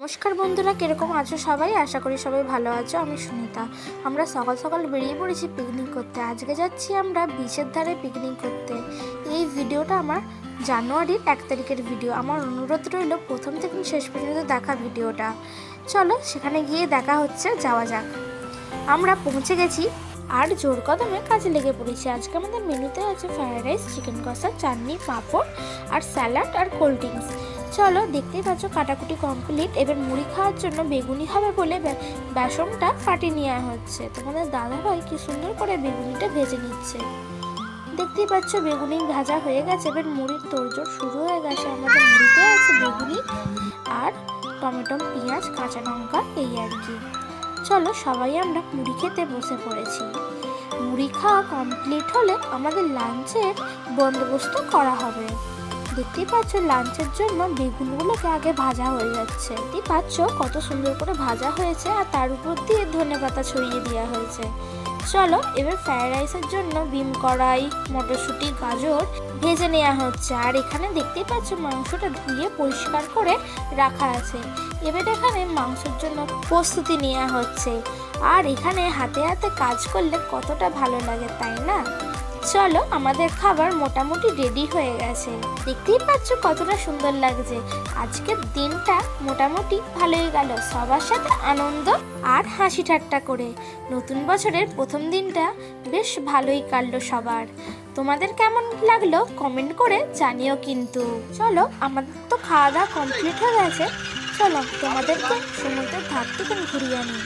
নমস্কার বন্ধুরা, কিরকম আছো সবাই? আশা করি সবাই ভালো আছো। আমি সুনিতা। আমরা সকাল সকাল বেরিয়ে পড়েছি পিকনিক করতে। আজকে যাচ্ছি আমরা বিচের ধারে পিকনিক করতে। এই ভিডিওটা আমার জানুয়ারির 1 তারিখের ভিডিও। আমার অনুরোধ রইল প্রথম থেকে শেষ পর্যন্ত দেখা ভিডিওটা। চলো সেখানে গিয়ে দেখা হচ্ছে, যাওয়া যাক। আমরা পৌঁছে গেছি আর জোর কদমে কাজে লেগে পড়েছি। আজকে আমাদের মেনুতে আছে ফ্রাইড রাইস, চিকেন কষা, চাটনি, পাঁপড় আর স্যালাড আর কোল্ড ড্রিঙ্কস। চলো, দেখতেই পাচ্ছ কাটাকুটি কমপ্লিট। এবার মুড়ি খাওয়ার জন্য বেগুনি হবে বলে বেসনটা ফাটিয়ে নেওয়া হচ্ছে। তোমাদের দাদাভাই কি সুন্দর করে বেগুনিটা ভেজে নিচ্ছে। দেখতেই পাচ্ছ বেগুনি ভাজা হয়ে গেছে। এবার মুড়ির তোড়জোড় শুরু হয়ে গেছে। আমাদের মুড়িতে আছে বেগুনি আর টমেটো, পেঁয়াজ, কাঁচা লঙ্কা, এই আর কি। চলো সবাই আমরা মুড়ি খেতে বসে পড়েছি। মুড়ি খাওয়া কমপ্লিট হলে আমাদের লাঞ্চের বন্দোবস্ত করা হবে। দেখতেই পাচ্ছ লাঞ্চের জন্য বেগুনগুলোকে আগে ভাজা হয়ে যাচ্ছে। দেখতেই পাচ্ছ কত সুন্দর করে ভাজা হয়েছে আর তার উপর দিয়ে ধনেপাতা ছড়িয়ে দেওয়া হয়েছে। চলো এবার ফ্রাইড রাইসের জন্য বিম কড়াই, মটরশুঁটি, গাজর ভেজে নেওয়া হচ্ছে। আর এখানে দেখতেই পাচ্ছ মাংসটা ধুয়ে পরিষ্কার করে রাখা আছে। এবার এখানে মাংসের জন্য প্রস্তুতি নেওয়া হচ্ছে। আর এখানে হাতে হাতে কাজ করলে কতটা ভালো লাগে, তাই না? চলো আমাদের খাবার মোটামুটি রেডি হয়ে গেছে। দেখতেই পাচ্ছ কতটা সুন্দর লাগছে। আজকের দিনটা মোটামুটি ভালোই গেল, সবার সাথে আনন্দ আর হাসি ঠাট্টা করে। নতুন বছরের প্রথম দিনটা বেশ ভালোই কাটলো সবার। তোমাদের কেমন লাগলো কমেন্ট করে জানিও কিন্তু। চলো আমাদের তো খাওয়া দাওয়া কমপ্লিট হয়ে গেছে। চলো তোমাদেরকে সমুদ্রের ধার থেকে ঘুরিয়ে আনি।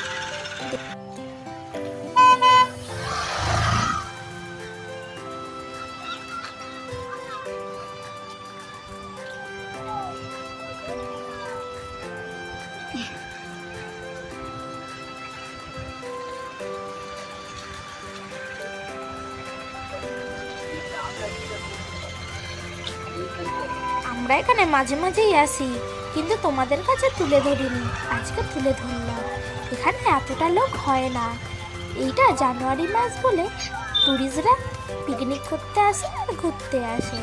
আমরা এখানে মাঝে মাঝেই আসি, কিন্তু তোমাদের কাছে তুলে ধরিনি, আজকে তুলে ধরলাম। এখানে এতটা লোক হয় না। এইটা জানুয়ারি মাস বলে টুরিস্টরা পিকনিক করতে আসে আর ঘুরতে আসে।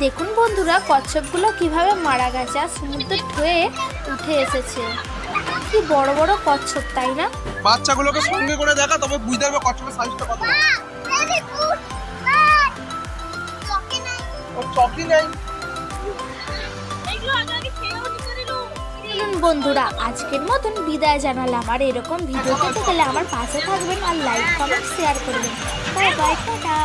দেখুন বন্ধুরা, কচ্ছপগুলো কিভাবে মারা গেছে আর সমুদ্রের ঢেউয়ে উঠে এসেছে। কি বড় বড় কচ্ছপ, তাই না? বাচ্চাগুলোকে সঙ্গে করে দেখা, তবে বুঝতে পারবে কচ্ছপের সাইজটা কত। চকি নাই। বন্ধুরা আজকের মতন বিদায় জানালাম। আর এরকম ভিডিও পেতে গেলে আমার পাশে থাকবেন আর লাইক, কমেন্ট, শেয়ার করবেন। Bye bye, tata.